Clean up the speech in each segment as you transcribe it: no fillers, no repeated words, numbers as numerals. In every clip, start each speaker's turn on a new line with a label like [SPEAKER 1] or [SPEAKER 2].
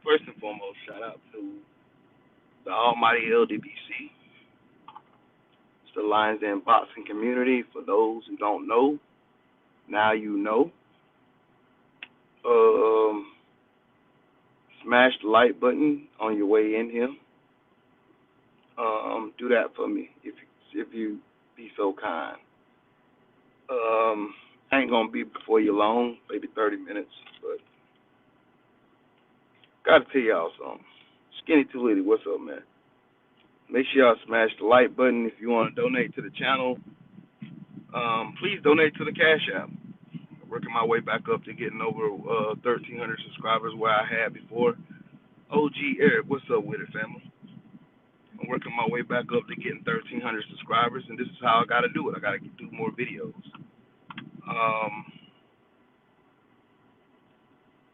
[SPEAKER 1] First and foremost, shout out to the almighty LDBC. It's the Lions Den boxing community. For those who don't know, now you know. Um, Smash the like button on your way in here. Do that for me if you be so kind. I ain't gonna be before you long, maybe 30 minutes, but gotta tell y'all something. Skinny Tulity, what's up, man? Make sure y'all smash the like button if you want to donate to the channel. Please donate to the Cash App. I'm working my way back up to getting over 1,300 subscribers where I had before. OG Eric, what's up with it, family? I'm working my way back up to getting 1,300 subscribers, and this is how I got to do it. I got to do more videos.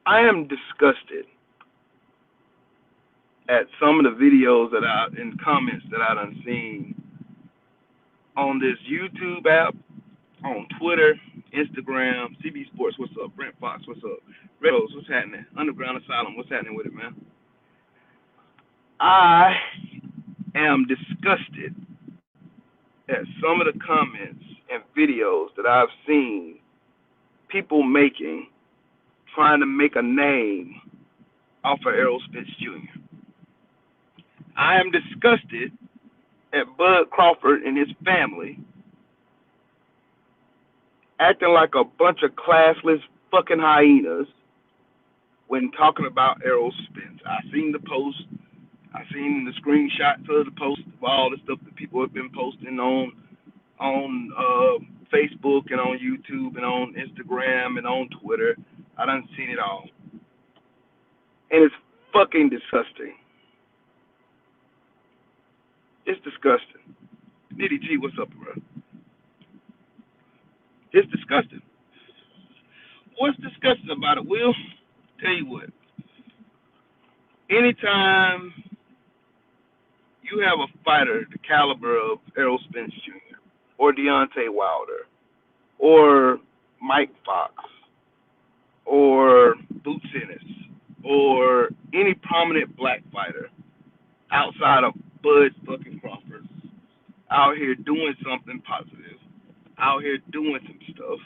[SPEAKER 1] I am disgusted at some of the videos in comments that I done seen on this YouTube app, on Twitter, Instagram, CB Sports, what's up? Brent Fox, what's up? Red Rose, what's happening? Underground Asylum, what's happening with it, man? I am disgusted at some of the comments and videos that I've seen people making, trying to make a name off of Errol Spence Jr. I am disgusted at Bud Crawford and his family acting like a bunch of classless fucking hyenas when talking about Errol Spence. I seen the post. I seen the screenshots of the post of all the stuff that people have been posting on Facebook and on YouTube and on Instagram and on Twitter. I done seen it all. And it's fucking disgusting. It's disgusting. Nitty G, what's up, bro? It's disgusting. What's disgusting about it, Will? Tell you what. Anytime you have a fighter the caliber of Errol Spence Jr. or Deontay Wilder or Mike Fox or Boots Ennis or any prominent black fighter outside of Bud fucking Crawford out here doing something positive, out here doing some stuff,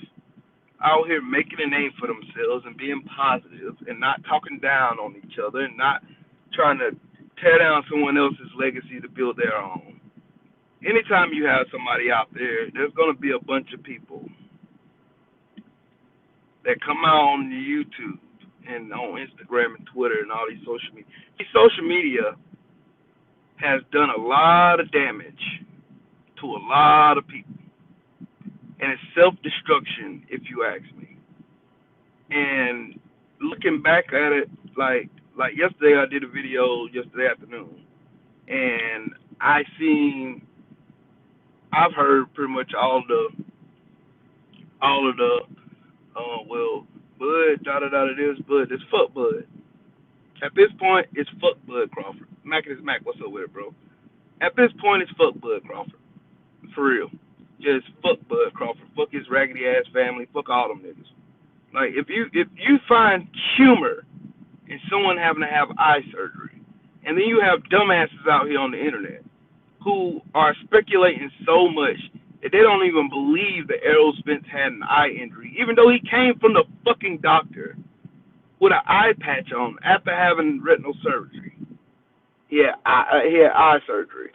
[SPEAKER 1] out here making a name for themselves and being positive and not talking down on each other and not trying to tear down someone else's legacy to build their own. Anytime you have somebody out there, there's going to be a bunch of people that come out on YouTube and on Instagram and Twitter and all these social media. These social media has done a lot of damage to a lot of people. And it's self-destruction, if you ask me. And looking back at it, like yesterday, I did a video yesterday afternoon, and I've heard pretty much all of the, well, Bud, Bud, it's fuck Bud. At this point, it's fuck Bud Crawford. Mac is Mac, what's up with it, bro? At this point, it's fuck Bud Crawford. For real. Just fuck Bud Crawford. Fuck his raggedy ass family. Fuck all them niggas. Like, if you find humor in someone having to have eye surgery, and then you have dumbasses out here on the internet who are speculating so much that they don't even believe that Errol Spence had an eye injury, even though he came from the fucking doctor with an eye patch on after having retinal surgery. He had eye surgery.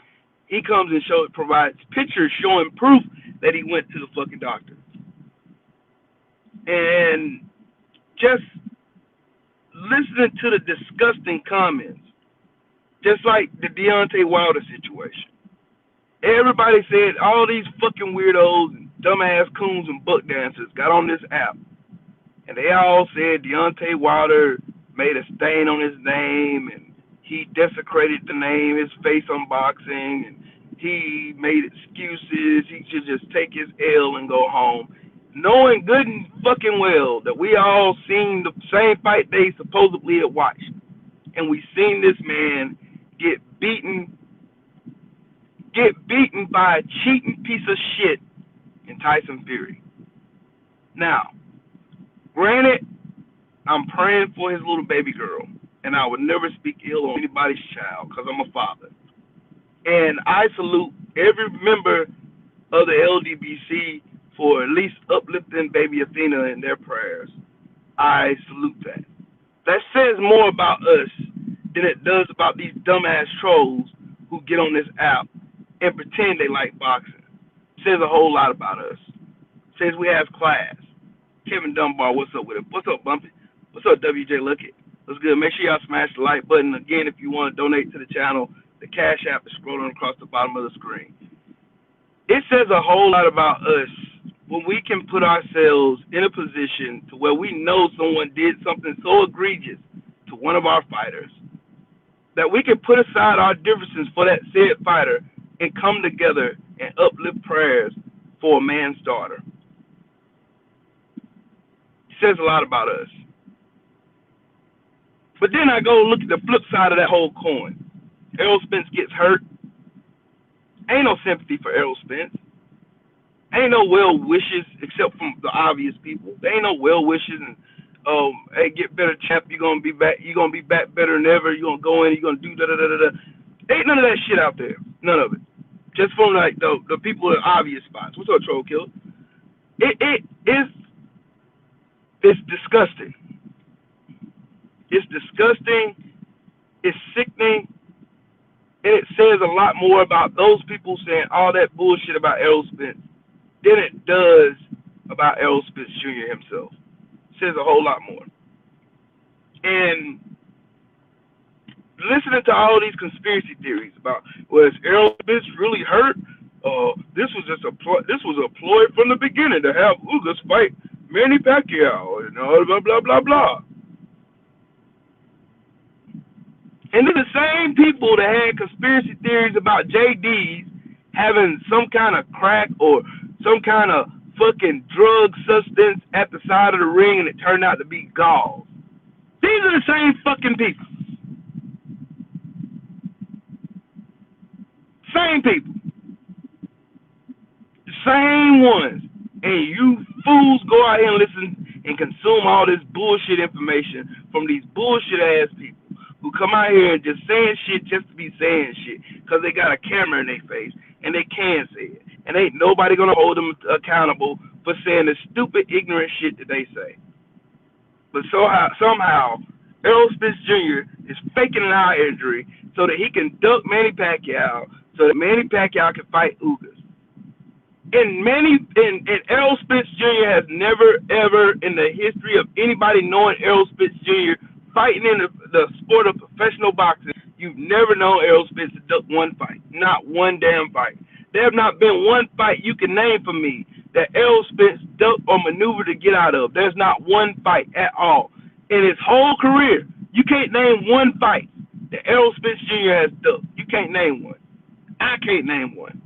[SPEAKER 1] He comes and provides pictures showing proof that he went to the fucking doctor. And just listening to the disgusting comments, just like the Deontay Wilder situation. Everybody said all these fucking weirdos and dumbass coons and buck dancers got on this app, and they all said Deontay Wilder made a stain on his name, and he desecrated the name, his face on boxing, and he made excuses. He should just take his L and go home, knowing good and fucking well that we all seen the same fight they supposedly had watched, and we seen this man get beaten by a cheating piece of shit in Tyson Fury. Now, granted, I'm praying for his little baby girl. and I would never speak ill on anybody's child because I'm a father. And I salute every member of the LDBC for at least uplifting baby Athena in their prayers. I salute that. That says more about us than it does about these dumbass trolls who get on this app and pretend they like boxing. It says a whole lot about us. It says we have class. Kevin Dunbar, what's up with it? What's up, Bumpy? What's up, WJ Luckett? What's good? Make sure y'all smash the like button. Again, if you want to donate to the channel, the Cash App is scrolling across the bottom of the screen. It says a whole lot about us when we can put ourselves in a position to where we know someone did something so egregious to one of our fighters that we can put aside our differences for that said fighter and come together and uplift prayers for a man's daughter. It says a lot about us. But then I go look at the flip side of that whole coin. Errol Spence gets hurt. Ain't no sympathy for Errol Spence. Ain't no well wishes except from the obvious people. There ain't no well wishes and hey, get better, champ. You're gonna be back. You're gonna be back better than ever. You're gonna go in. You're gonna do da da da da. Ain't none of that shit out there. None of it. Just from like the people in obvious spots. What's up, Troll Killer? It's disgusting. It's disgusting. It's sickening. And it says a lot more about those people saying all that bullshit about Errol Spence than it does about Errol Spence Jr. himself. It says a whole lot more. And listening to all these conspiracy theories about, well, is Errol Spence really hurt? This was a ploy from the beginning to have Ugas fight Manny Pacquiao and blah blah blah blah. And they're the same people that had conspiracy theories about JD's having some kind of crack or some kind of fucking drug substance at the side of the ring and it turned out to be gauze. These are the same fucking people. Same people. The same ones. And you fools go out here and listen and consume all this bullshit information from these bullshit ass people who come out here and just saying shit just to be saying shit because they got a camera in their face and they can say it. And ain't nobody going to hold them accountable for saying the stupid, ignorant shit that they say. But somehow, Errol Spence Jr. is faking an eye injury so that he can duck Manny Pacquiao so that Manny Pacquiao can fight Ugas. And Errol Spence Jr. has never, ever in the history of anybody knowing Errol Spence Jr. fighting in the sport of professional boxing, you've never known Errol Spence to duck one fight. Not one damn fight. There have not been one fight you can name for me that Errol Spence ducked or maneuvered to get out of. There's not one fight at all. In his whole career, you can't name one fight that Errol Spence Jr. has ducked. You can't name one. I can't name one.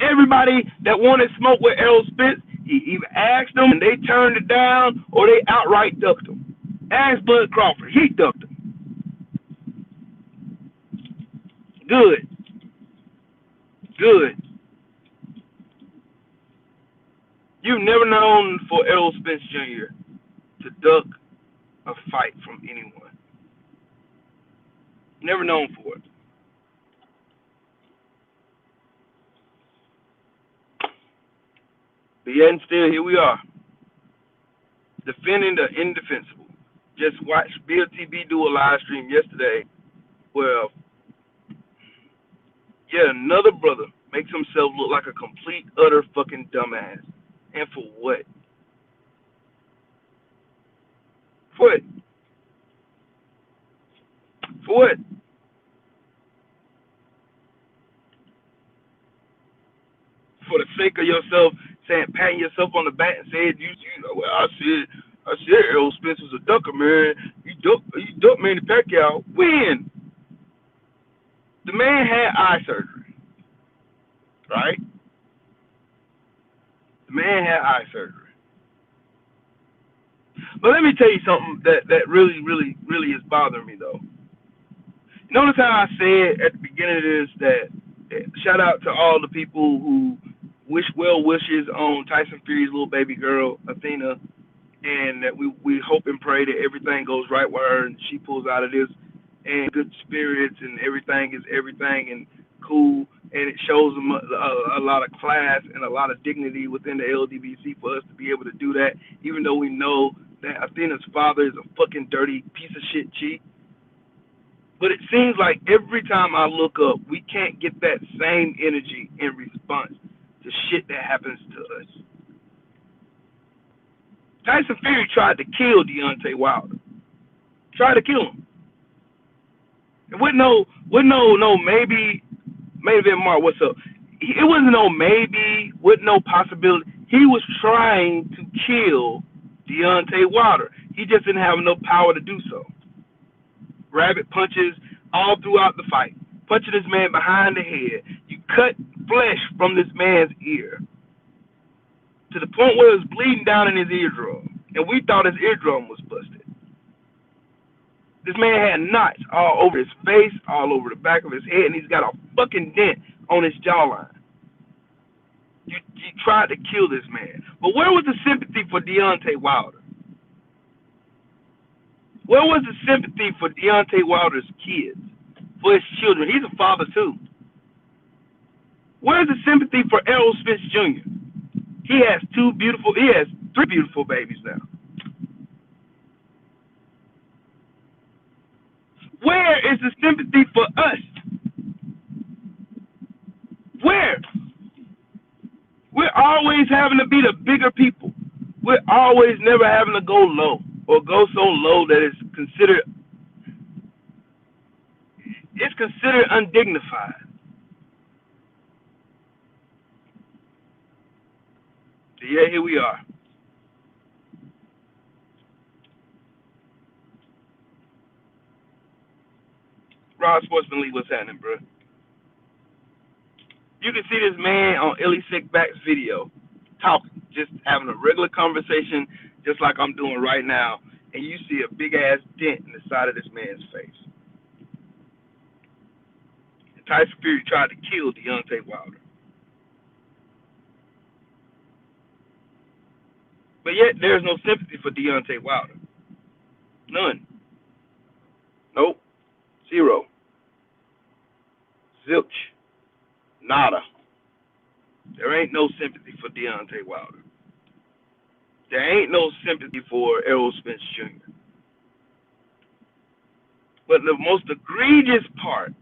[SPEAKER 1] Everybody that wanted smoke with Errol Spence, he either asked them and they turned it down or they outright ducked him. Ask Bud Crawford. He ducked him. Good. Good. You've never known for Errol Spence Jr. to duck a fight from anyone. Never known for it. But yet and still, here we are. Defending the indefensible. Just watched Bill TB do a live stream yesterday where, another brother makes himself look like a complete, utter fucking dumbass. And for what? For what? For what? For the sake of yourself, patting yourself on the back and saying, well, I said Errol Spence was a ducker, man. You ducked Manny Pacquiao. When? The man had eye surgery, right? The man had eye surgery. But let me tell you something that really, really, really is bothering me, though. Notice how I said at the beginning of this that shout out to all the people who wish well wishes on Tyson Fury's little baby girl, Athena. and that we hope and pray that everything goes right with her and she pulls out of this and good spirits and everything is everything and cool, and it shows them a lot of class and a lot of dignity within the LDBC for us to be able to do that, even though we know that Athena's father is a fucking dirty piece of shit cheat. But it seems like every time I look up, we can't get that same energy in response to shit that happens to us. Tyson Fury tried to kill Deontay Wilder. Tried to kill him. And with no maybe Mark, what's up? It wasn't no maybe, with no possibility. He was trying to kill Deontay Wilder. He just didn't have enough power to do so. Rabbit punches all throughout the fight. Punching this man behind the head. You cut flesh from this man's ear to the point where it was bleeding down in his eardrum. And we thought his eardrum was busted. This man had knots all over his face, all over the back of his head, and he's got a fucking dent on his jawline. You tried to kill this man. But where was the sympathy for Deontay Wilder? Where was the sympathy for Deontay Wilder's kids, for his children? He's a father too. Where's the sympathy for Errol Spence Jr.? He has three beautiful babies now. Where is the sympathy for us? Where? We're always having to be the bigger people. We're always never having to go low or go so low that it's considered undignified. So yeah, here we are. Rod Sportsman Lee, what's happening, bro? You can see this man on Illy Sickback's video talking, just having a regular conversation, just like I'm doing right now, and you see a big ass dent in the side of this man's face. And Tyson Fury tried to kill Deontay Wilder. But yet there's no sympathy for Deontay Wilder. None. Nope. Zero. Zilch. Nada. There ain't no sympathy for Deontay Wilder. There ain't no sympathy for Errol Spence Jr. But the most egregious part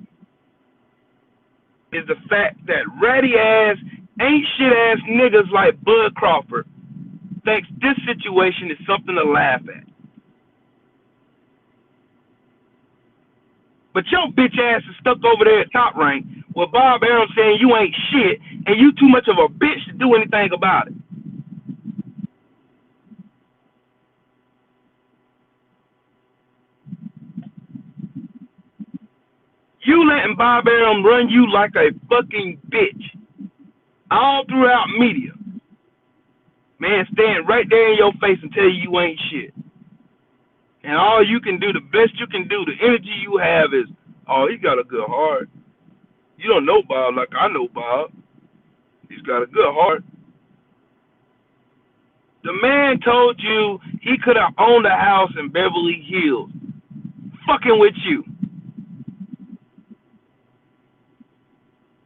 [SPEAKER 1] is the fact that ratty ass, ain't shit ass niggas like Bud Crawford thinks this situation is something to laugh at. But your bitch ass is stuck over there at Top Rank with Bob Arum saying you ain't shit and you too much of a bitch to do anything about it. You letting Bob Arum run you like a fucking bitch all throughout media. Man, stand right there in your face and tell you ain't shit. And all you can do, the best you can do, the energy you have is, oh, he got a good heart. You don't know Bob like I know Bob. He's got a good heart. The man told you he could have owned a house in Beverly Hills, fucking with you.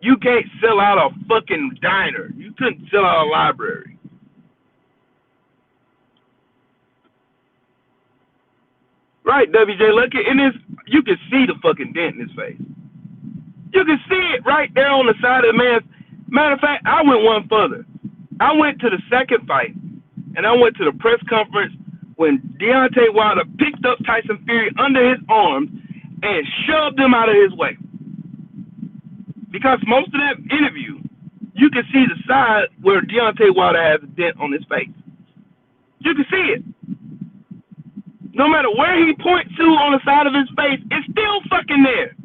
[SPEAKER 1] You can't sell out a fucking diner. You couldn't sell out a library. Right, WJ, look in this, you can see the fucking dent in his face. You can see it right there on the side of the man's. Matter of fact, I went one further. I went to the second fight, and I went to the press conference when Deontay Wilder picked up Tyson Fury under his arms and shoved him out of his way. Because most of that interview, you can see the side where Deontay Wilder has a dent on his face. You can see it. No matter where he points to on the side of his face, it's still fucking there.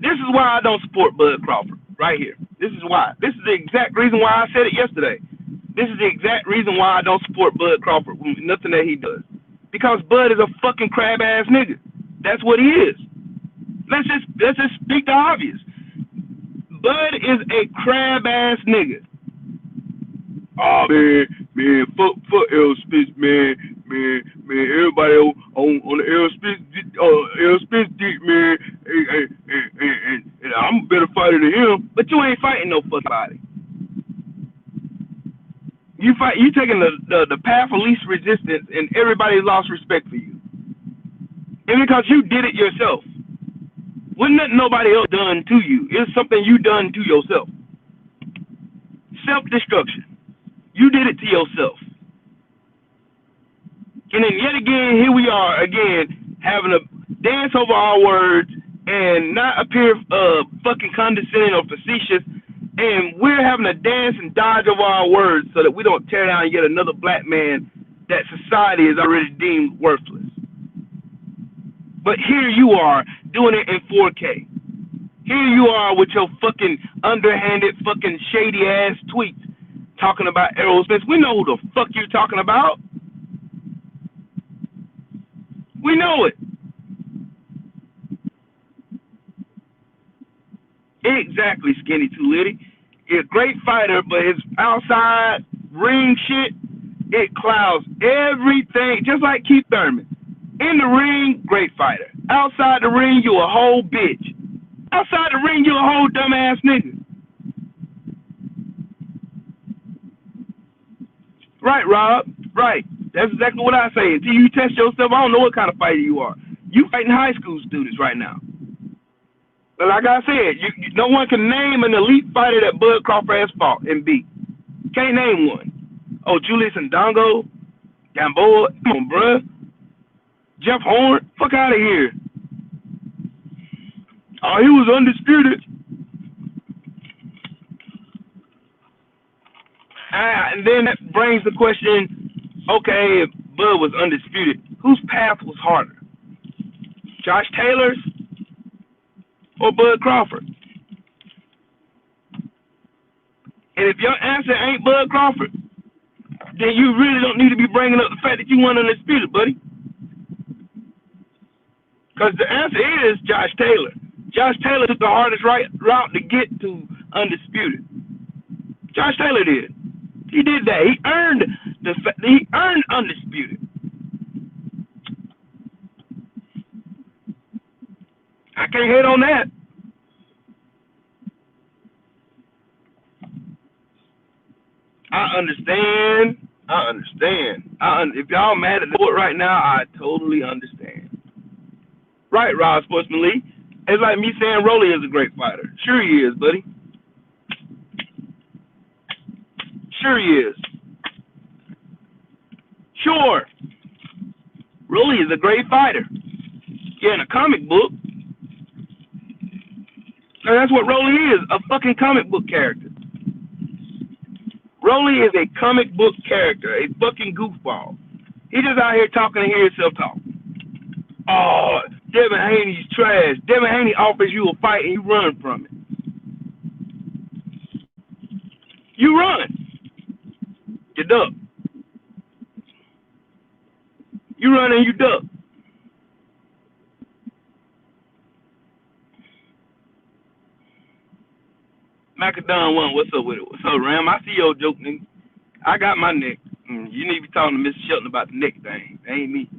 [SPEAKER 1] This is why I don't support Bud Crawford, right here. This is why. This is the exact reason why I said it yesterday. This is the exact reason why I don't support Bud Crawford with nothing that he does. Because Bud is a fucking crab ass nigga. That's what he is. Let's just speak the obvious. Bud is a crab ass nigga. Oh man, fuck L Spitz, man, everybody on the L Spitz dick, man, and I'm a better fighter than him. But you ain't fighting no fuck body. You taking the path of least resistance, and everybody lost respect for you, and because you did it yourself. Wasn't nothing nobody else done to you. It's something you done to yourself. Self-destruction. You did it to yourself. And then yet again, here we are again, having to dance over our words and not appear fucking condescending or facetious. And we're having to dance and dodge over our words so that we don't tear down yet another black man that society has already deemed worthless. But here you are doing it in 4K. Here you are with your fucking underhanded, fucking shady ass tweets talking about aerospace. We know who the fuck you're talking about. We know it. Exactly, Skinny Too Litty. He's a great fighter, but his outside ring shit, it clouds everything, just like Keith Thurman. In the ring, great fighter. Outside the ring, you a whole bitch. Outside the ring, you a whole dumbass nigga. Right, Rob. Right. That's exactly what I say. Until you test yourself, I don't know what kind of fighter you are. You fighting high school students right now. But like I said, no one can name an elite fighter that Bud Crawford has fought and beat. Can't name one. Oh, Julius Ndongo, Gamboa, come on, bruh. Jeff Horn, fuck out of here. Oh, he was undisputed. And then that brings the question, okay, if Bud was undisputed, whose path was harder? Josh Taylor's or Bud Crawford? And if your answer ain't Bud Crawford, then you really don't need to be bringing up the fact that you weren't undisputed, buddy. Because the answer is Josh Taylor. Josh Taylor took the hardest route to get to undisputed. Josh Taylor did. He did that. He earned undisputed. I can't hate on that. I understand. If y'all mad at the board right now, I totally understand. Right, Rob Sportsman Lee. It's like me saying Rolly is a great fighter. Sure he is, buddy. Sure he is. Sure. Rolly is a great fighter. Yeah, in a comic book. And that's what Rolly is, a fucking comic book character. Rolly is a comic book character, a fucking goofball. He just out here talking to hear himself talk. Oh, Devin Haney's trash. Devin Haney offers you a fight and you run from it. You run. You duck. You run and you duck. Macadon one, what's up with it? What's up, Ram? I see your joke, nigga. I got my neck. You need to be talking to Mr. Shelton about the neck thing. That ain't me.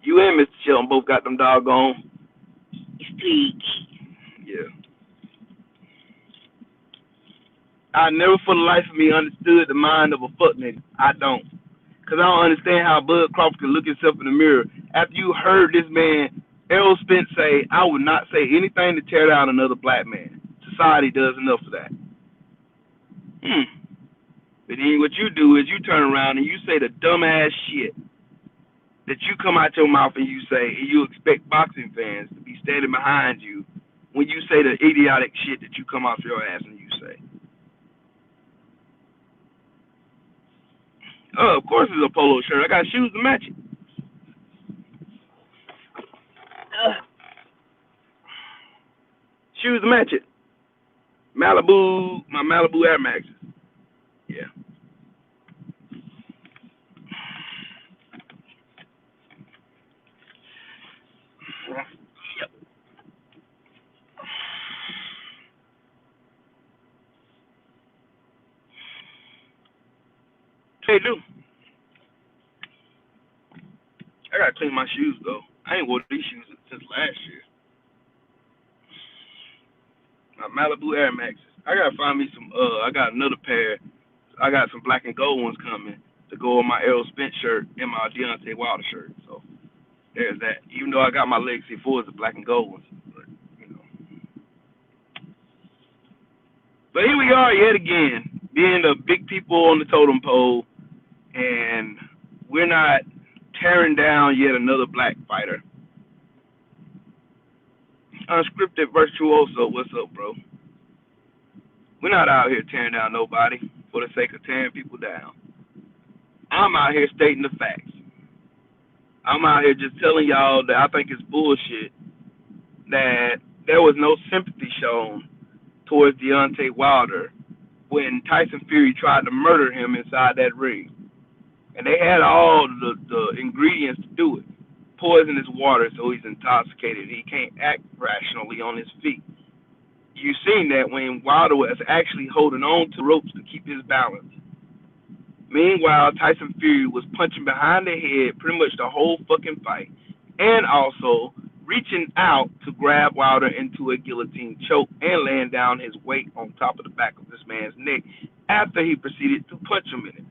[SPEAKER 1] You and Mr. Shelton both got them doggone streaks. Yeah. I never for the life of me understood the mind of a fuck nigga. I don't. Because I don't understand how Bud Crawford can look himself in the mirror. After you heard this man, Errol Spence, say, I would not say anything to tear down another black man. Society does enough of that. But then what you do is you turn around and you say the dumbass shit that you come out your mouth and you say, and you expect boxing fans to be standing behind you when you say the idiotic shit that you come off your ass and you say. Oh, of course it's a polo shirt. I got shoes to match it. Shoes to match it. Malibu, my Malibu Air Maxes. Yeah. Yep. They do. I gotta clean my shoes though. I ain't wore these shoes since last year. My Malibu Air Maxes. I gotta find me some. I got another pair. I got some black and gold ones coming to go on my Errol Spence shirt and my Deontay Wilder shirt. So there's that. Even though I got my Legacy 4s, the black and gold ones. But, you know. But here we are yet again, being the big people on the totem pole, and we're not tearing down yet another black fighter. Unscripted virtuoso, what's up, bro? We're not out here tearing down nobody for the sake of tearing people down. I'm out here stating the facts. I'm out here just telling y'all that I think it's bullshit that there was no sympathy shown towards Deontay Wilder when Tyson Fury tried to murder him inside that ring. And they had all the ingredients to do it. Poison his water so he's intoxicated. He can't act rationally on his feet. You've seen that when Wilder was actually holding on to ropes to keep his balance. Meanwhile, Tyson Fury was punching behind the head pretty much the whole fucking fight, and also reaching out to grab Wilder into a guillotine choke and laying down his weight on top of the back of this man's neck after he proceeded to punch him in it.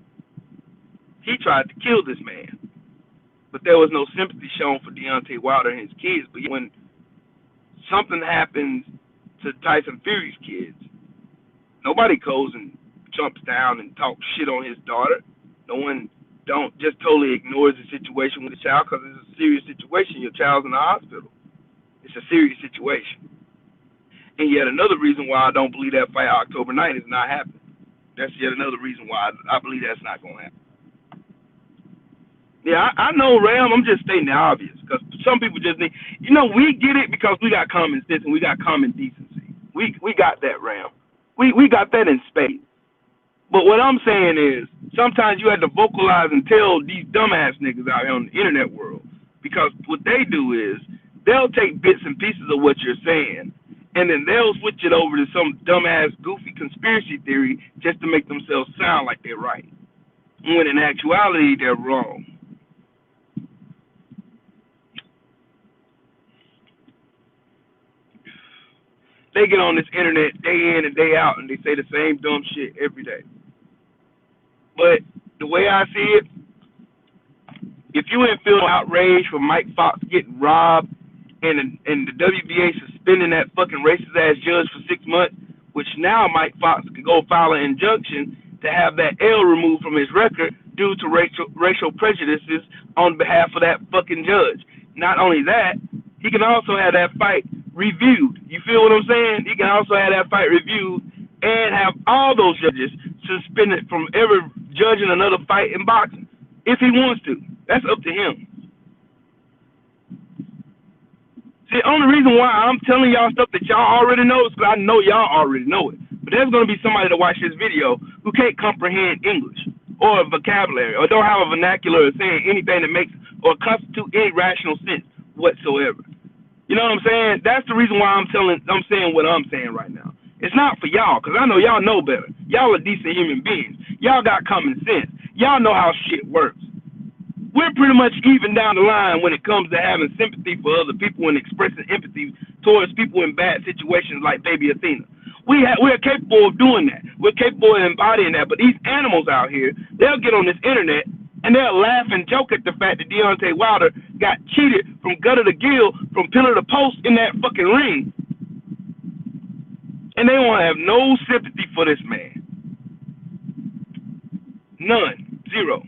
[SPEAKER 1] He tried to kill this man, but there was no sympathy shown for Deontay Wilder and his kids. But when something happens to Tyson Fury's kids, nobody goes and jumps down and talks shit on his daughter. No one don't just totally ignores the situation with the child because it's a serious situation. Your child's in the hospital. It's a serious situation. And yet another reason why I don't believe that fight October 9th is not happening. That's yet another reason why I believe that's not going to happen. Yeah, I know, Ram. I'm just stating the obvious because some people just need. We get it because we got common sense and we got common decency. We got that, Ram. We got that in spades. But what I'm saying is, sometimes you have to vocalize and tell these dumbass niggas out here on the internet world, because what they do is they'll take bits and pieces of what you're saying, and then they'll switch it over to some dumbass, goofy conspiracy theory just to make themselves sound like they're right, when in actuality they're wrong. They get on this internet day in and day out, and they say the same dumb shit every day. But the way I see it, if you ain't feeling outraged for Mike Fox getting robbed and the WBA suspending that fucking racist ass judge for 6 months, which now Mike Fox can go file an injunction to have that L removed from his record due to racial prejudices on behalf of that fucking judge. Not only that, he can also have that fight reviewed. You feel what I'm saying? He can also have that fight reviewed and have all those judges suspended from ever judging another fight in boxing if he wants to. That's up to him. See, the only reason why I'm telling y'all stuff that y'all already know is because I know y'all already know it. But there's going to be somebody to watch this video who can't comprehend English or vocabulary or don't have a vernacular of saying anything that makes or constitute any rational sense whatsoever. You know what I'm saying? That's the reason why I'm saying what I'm saying right now. It's not for y'all, because I know y'all know better. Y'all are decent human beings. Y'all got common sense. Y'all know how shit works. We're pretty much even down the line when it comes to having sympathy for other people and expressing empathy towards people in bad situations like Baby Athena. We're capable of doing that. We're capable of embodying that. But these animals out here, they'll get on this internet and they'll laugh and joke at the fact that Deontay Wilder got cheated from gutter to gill, from pillar to post in that fucking ring. And they won't have no sympathy for this man. None. Zero.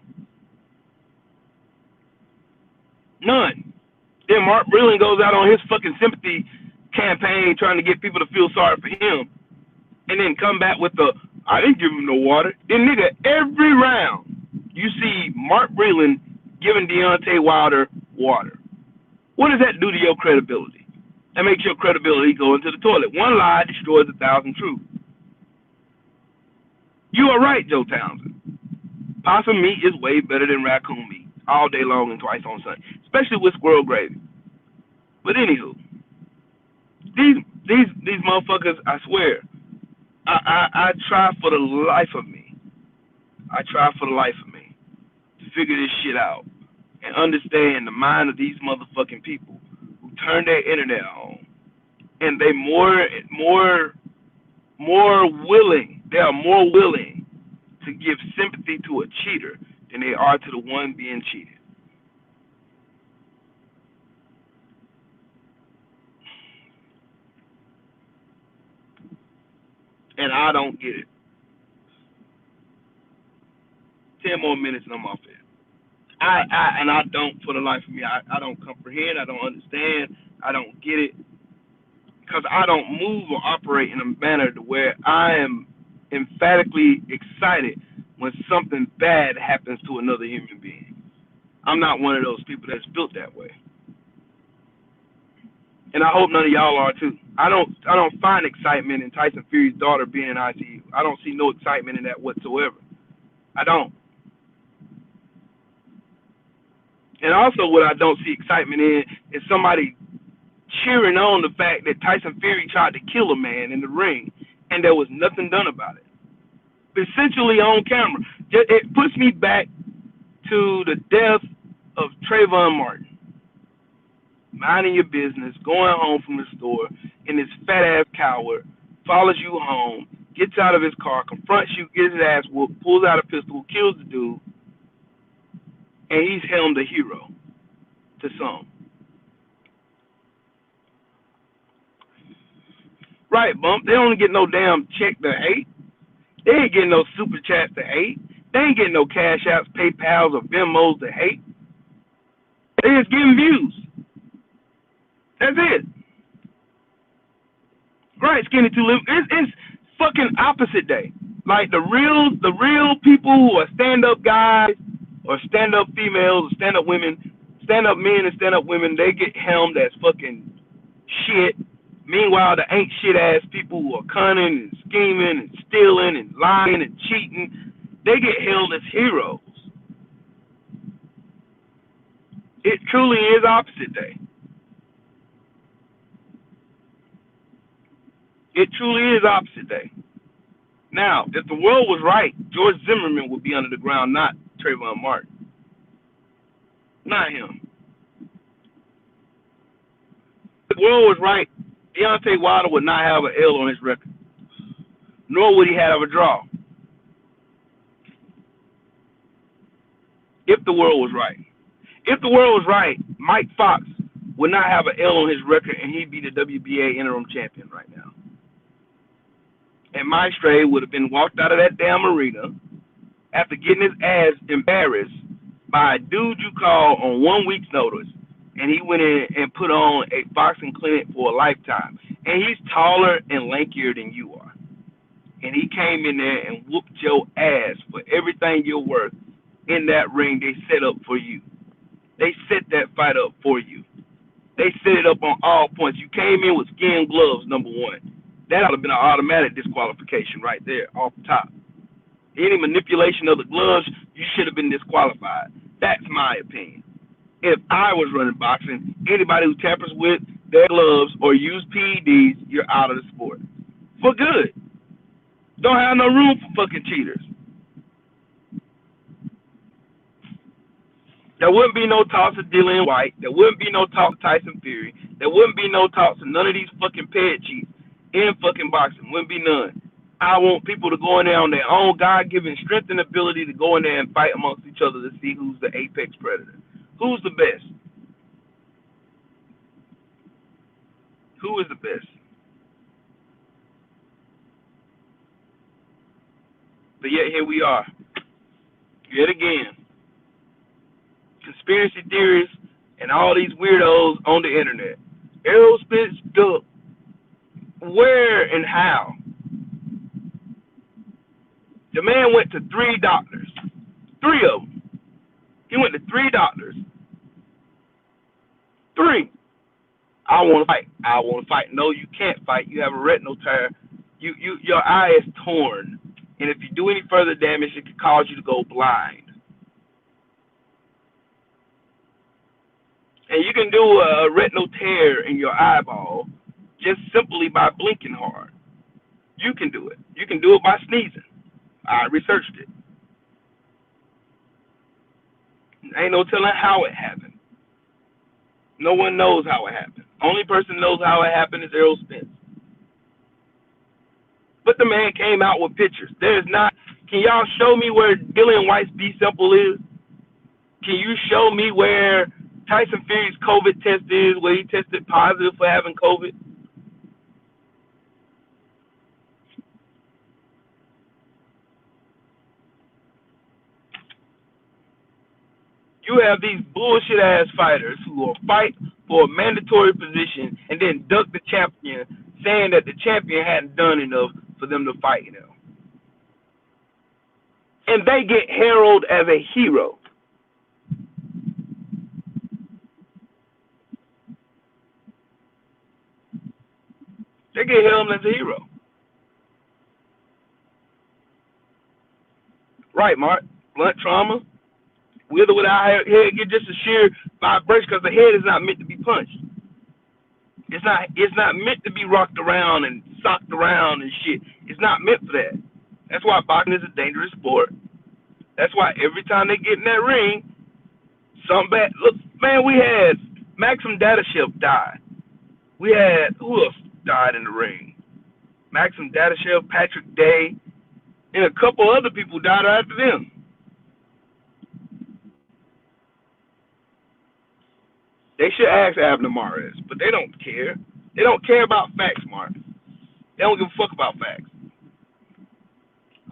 [SPEAKER 1] None. Then Mark Breland goes out on his fucking sympathy campaign trying to get people to feel sorry for him. And then come back with I didn't give him no water. Then nigga, every round you see Mark Breland giving Deontay Wilder water. What does that do to your credibility? That makes your credibility go into the toilet. One lie destroys 1,000 truths. You are right, Joe Townsend. Possum meat is way better than raccoon meat, all day long and twice on Sunday, especially with squirrel gravy. But anywho, these motherfuckers, I swear, I try for the life of me. I try for the life of me figure this shit out and understand the mind of these motherfucking people who turn their internet on, and they they are more willing to give sympathy to a cheater than they are to the one being cheated. And I don't get it. 10 more minutes and I'm off it. I don't, for the life of me, I don't comprehend, I don't understand, I don't get it, because I don't move or operate in a manner to where I am emphatically excited when something bad happens to another human being. I'm not one of those people that's built that way. And I hope none of y'all are too. I don't find excitement in Tyson Fury's daughter being in ICU. I don't see no excitement in that whatsoever. I don't. And also what I don't see excitement in is somebody cheering on the fact that Tyson Fury tried to kill a man in the ring and there was nothing done about it. Essentially on camera. It puts me back to the death of Trayvon Martin. Minding your business, going home from the store, and this fat-ass coward follows you home, gets out of his car, confronts you, gets his ass whooped, pulls out a pistol, kills the dude, and he's helmed a hero to some. Right, Bump. They don't get no damn check to hate. They ain't getting no super chats to hate. They ain't getting no cash apps, PayPals, or Venmos to hate. They just getting views. That's it. Right, Skinny Two Live. It's fucking opposite day. Like the real people who are stand-up guys or stand-up females or stand-up women, stand-up men and stand-up women, they get helmed as fucking shit. Meanwhile, the ain't shit-ass people who are cunning and scheming and stealing and lying and cheating, they get held as heroes. It truly is opposite day. It truly is opposite day. Now, if the world was right, George Zimmerman would be under the ground, not Trayvon Martin. Not him. If the world was right, Deontay Wilder would not have an L on his record. Nor would he have a draw. If the world was right. If the world was right, Mike Fox would not have an L on his record and he'd be the WBA interim champion right now. And Maestre would have been walked out of that damn arena after getting his ass embarrassed by a dude you call on 1 week's notice, and he went in and put on a boxing clinic for a lifetime. And he's taller and lankier than you are. And he came in there and whooped your ass for everything you're worth in that ring they set up for you. They set that fight up for you. They set it up on all points. You came in with skin gloves, number one. That ought to have been an automatic disqualification right there, off the top. Any manipulation of the gloves, you should have been disqualified. That's my opinion. If I was running boxing, anybody who tampers with their gloves or use PEDs, you're out of the sport. For good. Don't have no room for fucking cheaters. There wouldn't be no talks of Dillian White. There wouldn't be no talks of Tyson Fury. There wouldn't be no talks of none of these fucking ped cheats in fucking boxing. Wouldn't be none. I want people to go in there on their own God-given strength and ability to go in there and fight amongst each other to see who's the apex predator. Who's the best? Who is the best? But yet here we are. Yet again. Conspiracy theorists and all these weirdos on the internet. Errol Spence duck. Where and how? The man went to 3 doctors. 3 of them. He went to 3 doctors. 3. I want to fight. I want to fight. No, you can't fight. You have a retinal tear. Your eye is torn. And if you do any further damage, it could cause you to go blind. And you can do a retinal tear in your eyeball just simply by blinking hard. You can do it. You can do it by sneezing. I researched it. Ain't no telling how it happened. No one knows how it happened. Only person knows how it happened is Errol Spence. But the man came out with pictures. There's not. Can y'all show me where Dillian White's B sample is? Can you show me where Tyson Fury's COVID test is, where he tested positive for having COVID? You have these bullshit ass fighters who will fight for a mandatory position and then duck the champion, saying that the champion hadn't done enough for them to fight him. And they get heralded as a hero. They get heralded as a hero. Right, Mark. Blunt trauma. With or without head, get just a sheer vibration because the head is not meant to be punched. It's not meant to be rocked around and socked around and shit. It's not meant for that. That's why boxing is a dangerous sport. That's why every time they get in that ring, something bad. Look, man, we had Maxim Dadashev died. We had, who else died in the ring? Maxim Dadashev, Patrick Day, and a couple other people died after them. They should ask Abner Mares, but they don't care. They don't care about facts, Mark. They don't give a fuck about facts.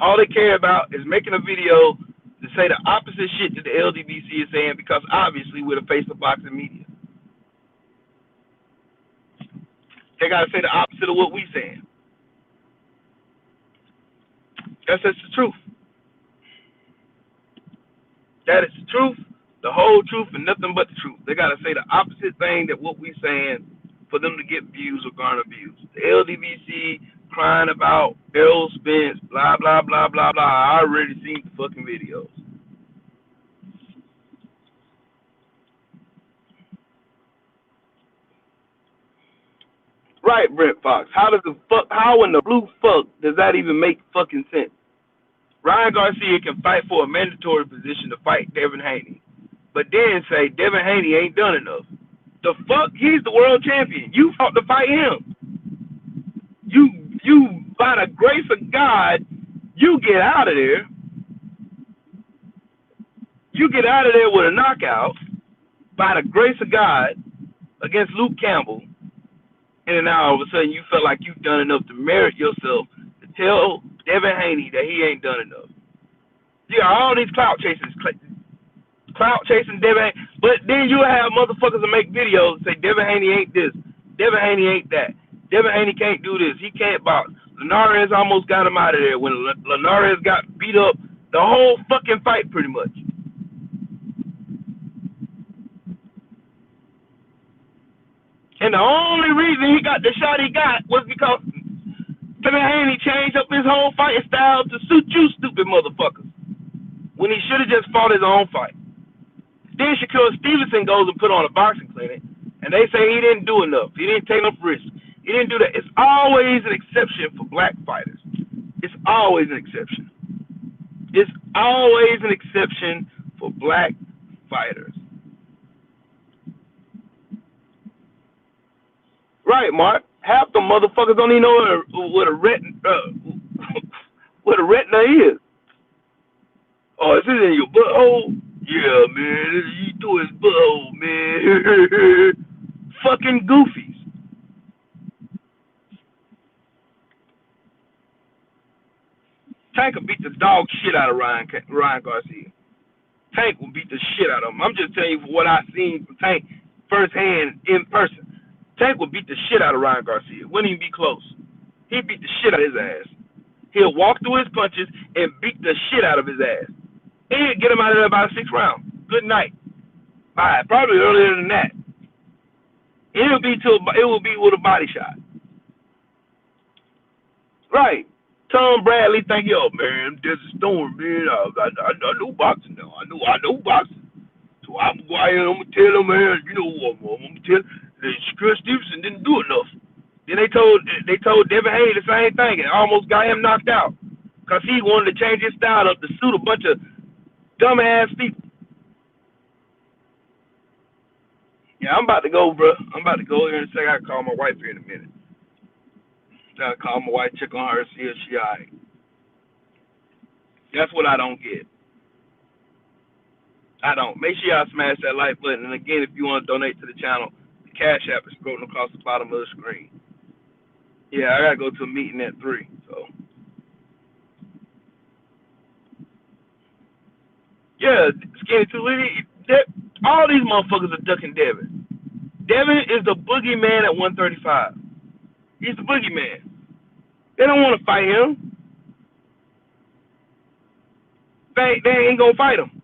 [SPEAKER 1] All they care about is making a video to say the opposite shit that the LDBC is saying because obviously we're the face of boxing media. They got to say the opposite of what we're saying. That's the truth. That is the truth, the whole truth, and nothing but the truth. They got to say the opposite thing that what we're saying for them to get views or garner views. The LDBC crying about Errol Spence, blah, blah, blah, blah, blah. I already seen the fucking videos. Right, Brent Fox. How in the blue fuck does that even make fucking sense? Ryan Garcia can fight for a mandatory position to fight Devin Haney, but then say Devin Haney ain't done enough. The fuck? He's the world champion. You fought to fight him. You by the grace of God, you get out of there. You get out of there with a knockout by the grace of God against Luke Campbell, and then now all of a sudden you felt like you've done enough to merit yourself to tell Devin Haney that he ain't done enough. You got all these clout chasing Devin Haney, but then you have motherfuckers that make videos and say Devin Haney ain't this, Devin Haney ain't that, Devin Haney can't do this, he can't box. Linares almost got him out of there when Linares got beat up the whole fucking fight pretty much. And the only reason he got the shot he got was because Devin Haney changed up his whole fighting style to suit you stupid motherfuckers when he should have just fought his own fight. Then Shakur Stevenson goes and put on a boxing clinic, and they say he didn't do enough. He didn't take enough risks. He didn't do that. It's always an exception for black fighters. It's always an exception. It's always an exception for black fighters. Right, Mark. Half the motherfuckers don't even know what a retina is. Oh, is it in your butthole? Yeah, man. You do his butthole, man. Fucking goofies. Tank will beat the dog shit out of Ryan Garcia. Tank will beat the shit out of him. I'm just telling you what I've seen from Tank firsthand in person. Tank will beat the shit out of Ryan Garcia. Wouldn't even be close. He'd beat the shit out of his ass. He'll walk through his punches and beat the shit out of his ass. And get him out of there by 6 rounds. Good night. Bye. Probably earlier than that. It will be with a body shot. Right. Tom Bradley think, yo, man, there's a storm, man. I know boxing now. I know boxing. So I'm going to go out here and I'm going to tell him, man, you know what, I'm going to tell him that Shakur Stevenson didn't do enough. Then they told Devin Haney the same thing and almost got him knocked out because he wanted to change his style up to suit a bunch of dumbass people. Yeah, I'm about to go, bro. I'm about to go here in a second. I can call my wife here in a minute. I call my wife, check on her, see if she alright. That's what I don't get. I don't. Make sure y'all smash that like button. And again, if you want to donate to the channel, the Cash App is scrolling across the bottom of the screen. Yeah, I gotta go to a meeting at 3. So yeah, Skinny Too Litty. All these motherfuckers are ducking Devin. Devin is the boogeyman at 135. He's the boogeyman. They don't want to fight him. They ain't gonna fight him.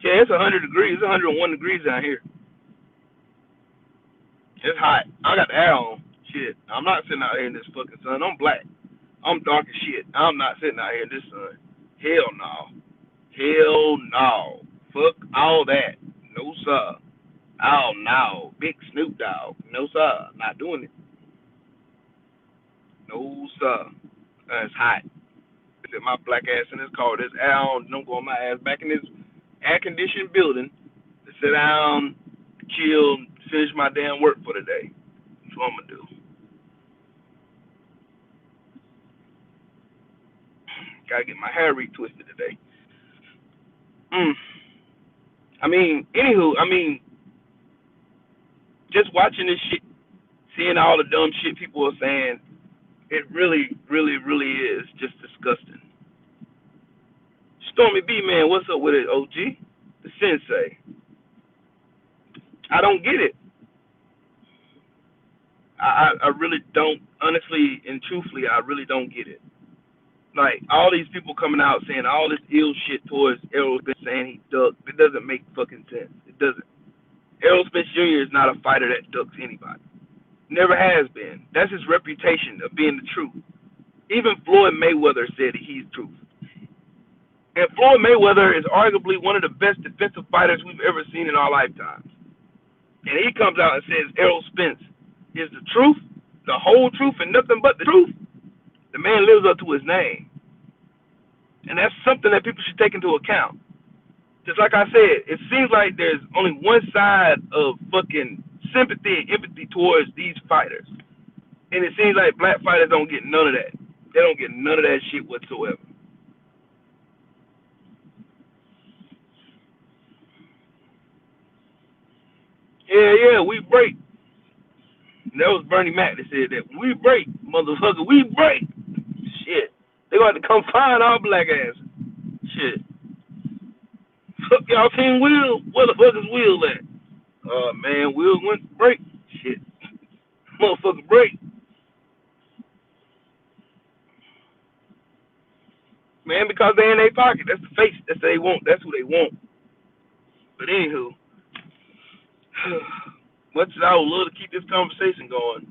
[SPEAKER 1] Yeah, it's 100 degrees. It's 101 degrees down here. It's hot. I got the air on. Shit. I'm not sitting out here in this fucking sun. I'm black. I'm dark as shit. I'm not sitting out here in this sun. Hell no. Hell no. Fuck all that. No sir. Oh no. Big Snoop Dogg. No sir. Not doing it. No sir. It's hot. Sit my black ass in this car. This air on. Don't go on my ass back in this air conditioned building to sit down, chill, finish my damn work for the day. That's what I'm gonna do. Gotta get my hair retwisted today. Anywho, just watching this shit, seeing all the dumb shit people are saying, it really, really, really is just disgusting. Stormy B, man, what's up with it, OG? The sensei. I don't get it. I really don't, honestly and truthfully, I really don't get it. Like, all these people coming out saying all this ill shit towards Errol Spence saying he ducked, it doesn't make fucking sense. It doesn't. Errol Spence Jr. is not a fighter that ducks anybody. Never has been. That's his reputation of being the truth. Even Floyd Mayweather said he's truth. And Floyd Mayweather is arguably one of the best defensive fighters we've ever seen in our lifetimes. And he comes out and says Errol Spence is the truth, the whole truth, and nothing but the truth. The man lives up to his name. And that's something that people should take into account. Just like I said, it seems like there's only one side of fucking sympathy and empathy towards these fighters. And it seems like black fighters don't get none of that. They don't get none of that shit whatsoever. Yeah, we break. And that was Bernie Mac that said that. We break, motherfucker, we break. Shit. They gonna have to come find our black ass. Shit. Fuck y'all team Will. Where the fuck is Will at? Man, Will went to break. Shit. Motherfucker break. Man, because they in their pocket. That's the face. That's what they want. That's who they want. But anywho, much as I would love to keep this conversation going,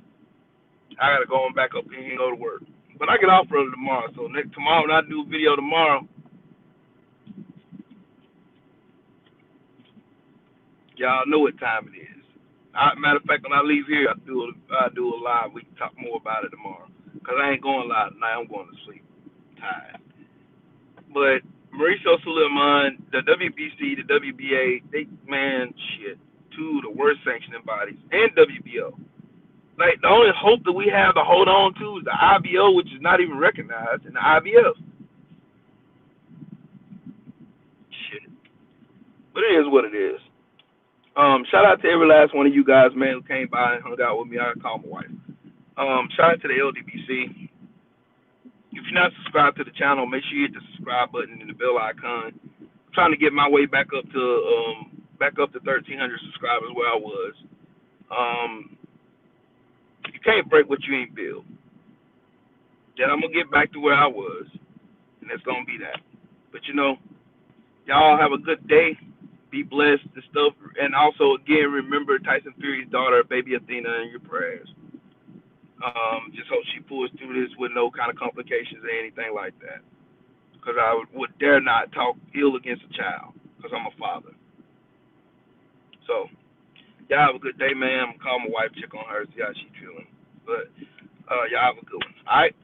[SPEAKER 1] I gotta go on back up here and go to work. But I get off early tomorrow, so tomorrow when I do a video tomorrow, y'all know what time it is. Matter of fact, when I leave here, I do a live. We can talk more about it tomorrow. Cause I ain't going live tonight. I'm going to sleep. I'm tired. But Mauricio Suleiman, the WBC, the WBA, shit, two of the worst sanctioning bodies, and WBO. Like, the only hope that we have to hold on to is the IBO, which is not even recognized, and the IBF. Shit. But it is what it is. Shout out to every last one of you guys, man, who came by and hung out with me. I called my wife. Shout out to the LDBC. If you're not subscribed to the channel, make sure you hit the subscribe button and the bell icon. I'm trying to get my way back up to 1,300 subscribers where I was. You can't break what you ain't built. Then I'm gonna get back to where I was, and it's gonna be that. But y'all have a good day. Be blessed and stuff. And also, again, remember Tyson Fury's daughter, baby Athena, in your prayers. Just hope she pulls through this with no kind of complications or anything like that. Because I would dare not talk ill against a child, because I'm a father. So, y'all have a good day, man. I'm going to call my wife, check on her, see how she's feeling. But y'all have a good one. All right?